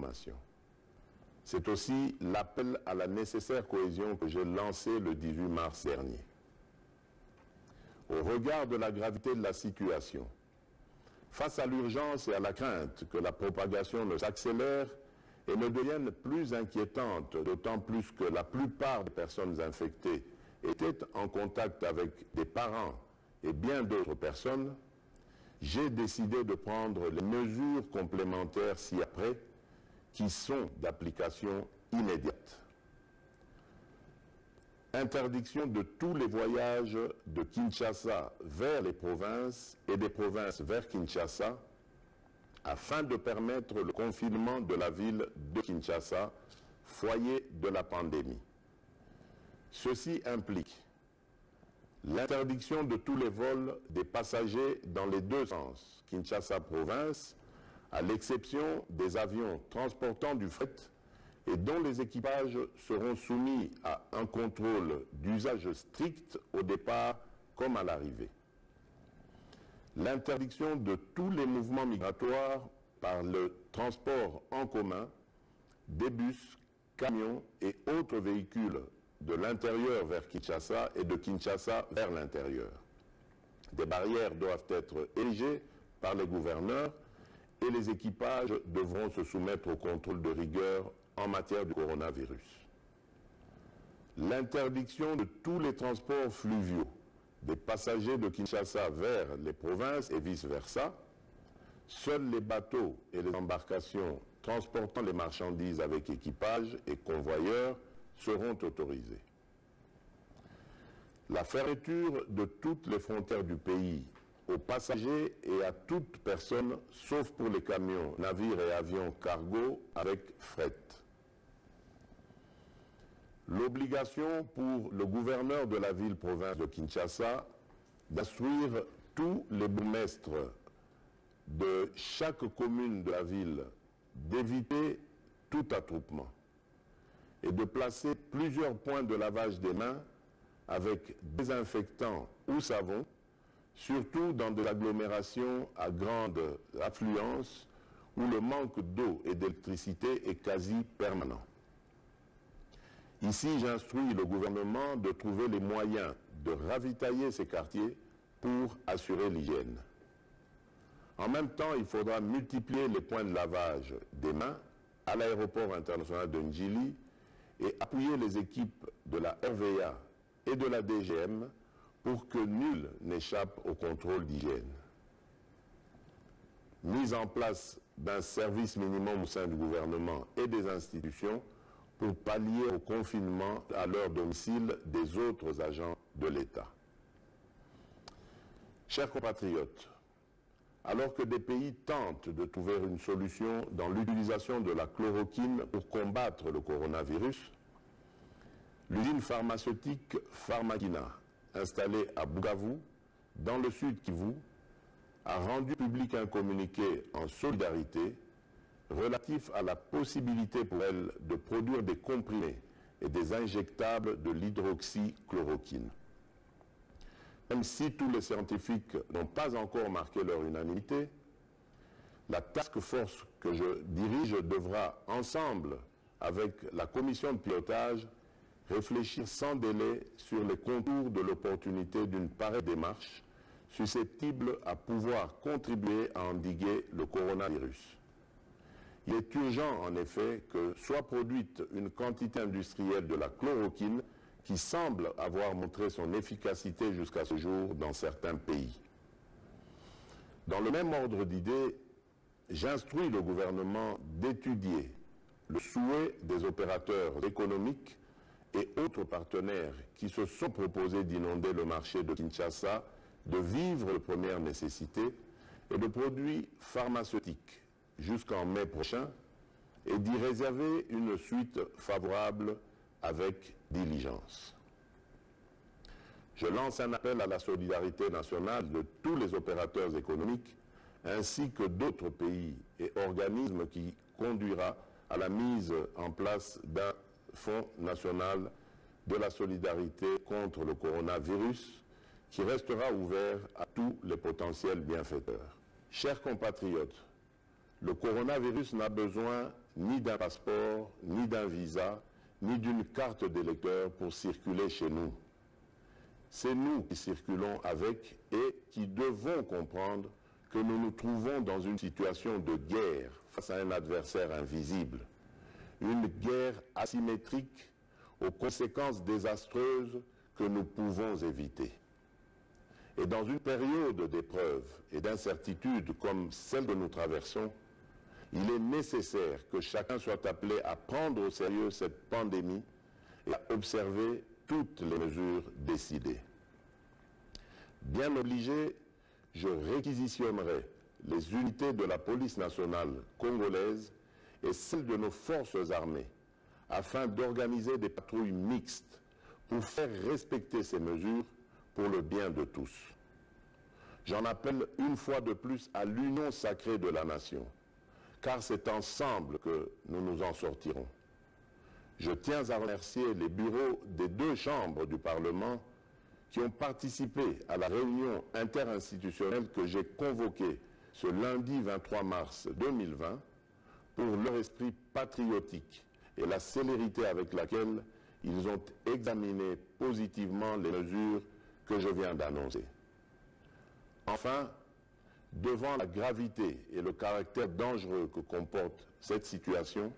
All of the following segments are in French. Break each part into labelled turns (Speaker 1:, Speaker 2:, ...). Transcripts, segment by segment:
Speaker 1: d'information. C'est aussi l'appel à la nécessaire cohésion que j'ai lancé le 18 mars dernier. Au regard de la gravité de la situation, face à l'urgence et à la crainte que la propagation ne s'accélère et ne devienne plus inquiétante, d'autant plus que la plupart des personnes infectées étaient en contact avec des parents et bien d'autres personnes, j'ai décidé de prendre les mesures complémentaires ci-après qui sont d'application immédiate. Interdiction de tous les voyages de Kinshasa vers les provinces et des provinces vers Kinshasa afin de permettre le confinement de la ville de Kinshasa, foyer de la pandémie. Ceci implique l'interdiction de tous les vols des passagers dans les deux sens, Kinshasa-Province, à l'exception des avions transportant du fret et dont les équipages seront soumis à un contrôle d'usage strict au départ comme à l'arrivée. L'interdiction de tous les mouvements migratoires par le transport en commun, des bus, camions et autres véhicules de l'intérieur vers Kinshasa et de Kinshasa vers l'intérieur. Des barrières doivent être érigées par les gouverneurs et les équipages devront se soumettre au contrôle de rigueur en matière de coronavirus. L'interdiction de tous les transports fluviaux des passagers de Kinshasa vers les provinces et vice-versa. Seuls les bateaux et les embarcations transportant les marchandises avec équipage et convoyeurs seront autorisés. La fermeture de toutes les frontières du pays aux passagers et à toute personne, sauf pour les camions, navires et avions cargo avec fret. L'obligation pour le gouverneur de la ville-province de Kinshasa d'instruire tous les bourgmestres de chaque commune de la ville d'éviter tout attroupement et de placer plusieurs points de lavage des mains avec désinfectant ou savon, surtout dans de l'agglomération à grande affluence où le manque d'eau et d'électricité est quasi permanent. Ici, j'instruis le gouvernement de trouver les moyens de ravitailler ces quartiers pour assurer l'hygiène. En même temps, il faudra multiplier les points de lavage des mains à l'aéroport international de Njili et appuyer les équipes de la RVA et de la DGM pour que nul n'échappe au contrôle d'hygiène. Mise en place d'un service minimum au sein du gouvernement et des institutions pour pallier au confinement à leur domicile des autres agents de l'État. Chers compatriotes, alors que des pays tentent de trouver une solution dans l'utilisation de la chloroquine pour combattre le coronavirus, l'usine pharmaceutique Pharmakina, installée à Bukavu, dans le sud Kivu, a rendu public un communiqué en solidarité relatif à la possibilité pour elle de produire des comprimés et des injectables de l'hydroxychloroquine. Même si tous les scientifiques n'ont pas encore marqué leur unanimité, la task force que je dirige devra, ensemble avec la commission de pilotage, réfléchir sans délai sur les contours de l'opportunité d'une pareille démarche susceptible à pouvoir contribuer à endiguer le coronavirus. Il est urgent, en effet, que soit produite une quantité industrielle de la chloroquine qui semble avoir montré son efficacité jusqu'à ce jour dans certains pays. Dans le même ordre d'idées, j'instruis le gouvernement d'étudier le souhait des opérateurs économiques et autres partenaires qui se sont proposés d'inonder le marché de Kinshasa de vivres de première nécessité et de produits pharmaceutiques jusqu'en mai prochain et d'y réserver une suite favorable avec diligence. Je lance un appel à la solidarité nationale de tous les opérateurs économiques ainsi que d'autres pays et organismes qui conduira à la mise en place d'un Fonds national de la solidarité contre le coronavirus qui restera ouvert à tous les potentiels bienfaiteurs. Chers compatriotes, Le coronavirus n'a besoin ni d'un passeport, ni d'un visa, ni d'une carte d'électeur pour circuler chez nous. C'est nous qui circulons avec et qui devons comprendre que nous nous trouvons dans une situation de guerre face à un adversaire invisible. Une guerre asymétrique aux conséquences désastreuses que nous pouvons éviter. Et dans une période d'épreuve et d'incertitude comme celle que nous traversons, il est nécessaire que chacun soit appelé à prendre au sérieux cette pandémie et à observer toutes les mesures décidées. Bien obligé, je réquisitionnerai les unités de la police nationale congolaise et celles de nos forces armées afin d'organiser des patrouilles mixtes pour faire respecter ces mesures pour le bien de tous. J'en appelle une fois de plus à l'union sacrée de la nation, car c'est ensemble que nous nous en sortirons. Je tiens à remercier les bureaux des 2 chambres du Parlement qui ont participé à la réunion interinstitutionnelle que j'ai convoquée ce lundi 23 mars 2020 pour leur esprit patriotique et la célérité avec laquelle ils ont examiné positivement les mesures que je viens d'annoncer. Enfin, devant la gravité et le caractère dangereux que comporte cette situation,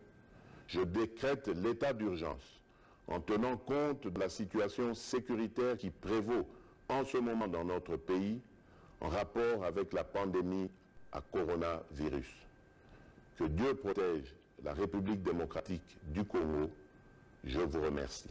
Speaker 1: je décrète l'état d'urgence en tenant compte de la situation sécuritaire qui prévaut en ce moment dans notre pays en rapport avec la pandémie à coronavirus. Que Dieu protège la République démocratique du Congo. Je vous remercie.